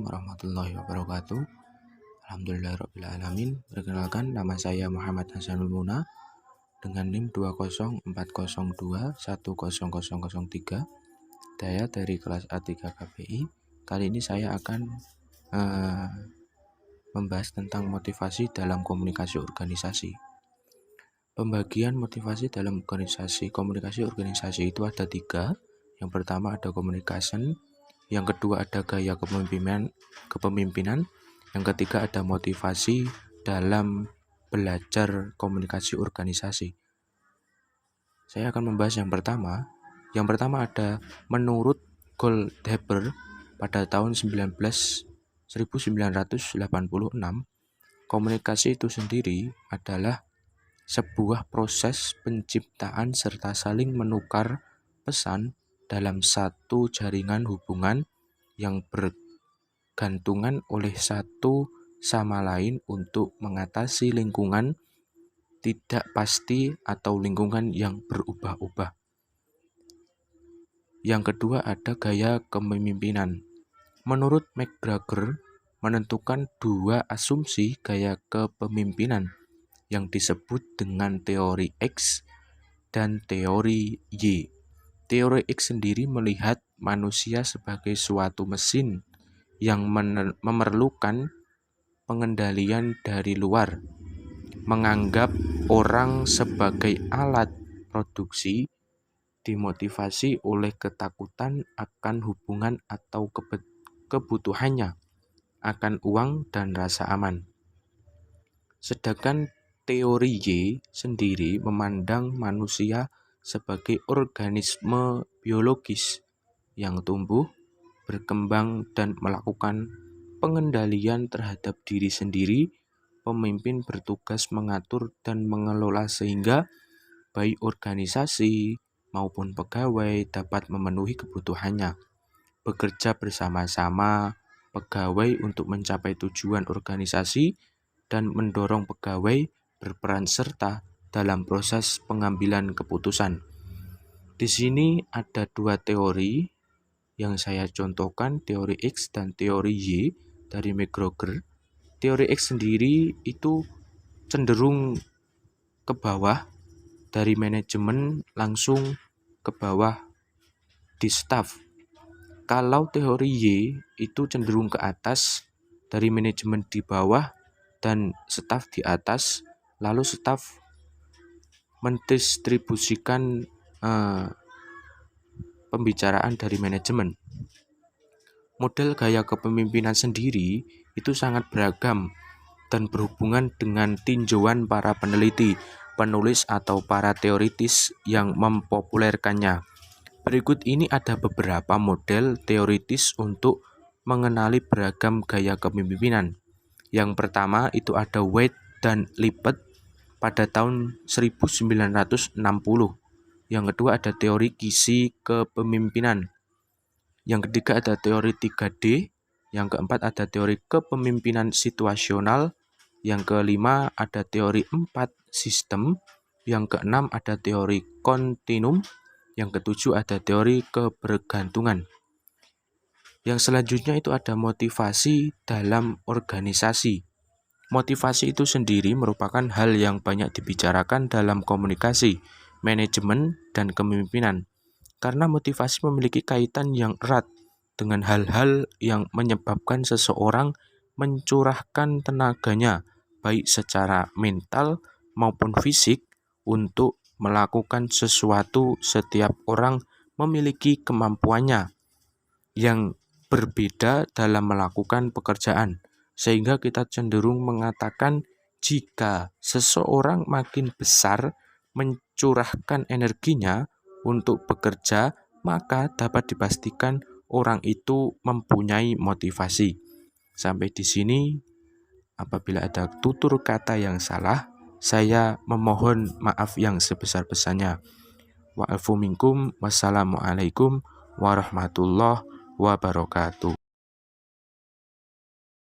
Warahmatullahi wabarakatuh. Alhamdulillahirrabbilalamin. Perkenalkan, nama saya Muhammad Hasanul Muna dengan NIM 20402100003, daya dari kelas A3 KPI. Kali ini saya akan membahas tentang motivasi dalam komunikasi organisasi. Pembagian motivasi dalam komunikasi organisasi itu ada 3. Yang pertama ada communication, yang kedua ada gaya kepemimpinan, yang ketiga ada motivasi dalam belajar komunikasi organisasi. Saya akan membahas yang pertama. Yang pertama ada menurut Goldhaber pada tahun 1986, komunikasi itu sendiri adalah sebuah proses penciptaan serta saling menukar pesan dalam satu jaringan hubungan yang bergantungan oleh satu sama lain untuk mengatasi lingkungan tidak pasti atau lingkungan yang berubah-ubah. Yang kedua ada gaya kepemimpinan. Menurut McGregor menentukan 2 asumsi gaya kepemimpinan yang disebut dengan teori X dan teori Y. Teori X sendiri melihat manusia sebagai suatu mesin yang memerlukan pengendalian dari luar, menganggap orang sebagai alat produksi, dimotivasi oleh ketakutan akan hubungan atau kebutuhannya akan uang dan rasa aman. Sedangkan teori Y sendiri memandang manusia sebagai organisme biologis yang tumbuh, berkembang, dan melakukan pengendalian terhadap diri sendiri. Pemimpin bertugas mengatur dan mengelola sehingga baik organisasi maupun pegawai dapat memenuhi kebutuhannya. Bekerja bersama-sama pegawai untuk mencapai tujuan organisasi dan mendorong pegawai berperan serta dalam proses pengambilan keputusan. Di sini ada 2 teori yang saya contohkan, teori X dan teori Y dari McGregor. Teori X sendiri itu cenderung ke bawah, dari manajemen langsung ke bawah di staf. Kalau teori Y itu cenderung ke atas, dari manajemen di bawah dan staf di atas, lalu staf mendistribusikan pembicaraan dari manajemen. Model gaya kepemimpinan sendiri itu sangat beragam dan berhubungan dengan tinjauan para peneliti, penulis atau para teoritis yang mempopulerkannya. Berikut ini ada beberapa model teoritis untuk mengenali beragam gaya kepemimpinan. Yang pertama itu ada White dan Lipet pada tahun 1960. Yang kedua ada teori gizi kepemimpinan. Yang ketiga ada teori 3D. Yang keempat ada teori kepemimpinan situasional. Yang kelima ada teori 4 sistem. Yang keenam ada teori kontinum. Yang ketujuh ada teori kebergantungan. Yang selanjutnya itu ada motivasi dalam organisasi. Motivasi itu sendiri merupakan hal yang banyak dibicarakan dalam komunikasi, manajemen, dan kepemimpinan. Karena motivasi memiliki kaitan yang erat dengan hal-hal yang menyebabkan seseorang mencurahkan tenaganya, baik secara mental maupun fisik, untuk melakukan sesuatu. Setiap orang memiliki kemampuannya yang berbeda dalam melakukan pekerjaan, sehingga kita cenderung mengatakan jika seseorang makin besar mencurahkan energinya untuk bekerja, maka dapat dipastikan orang itu mempunyai motivasi. Sampai di sini, apabila ada tutur kata yang salah, saya memohon maaf yang sebesar-besarnya. Wa'afu minkum, wassalamualaikum warahmatullahi wabarakatuh.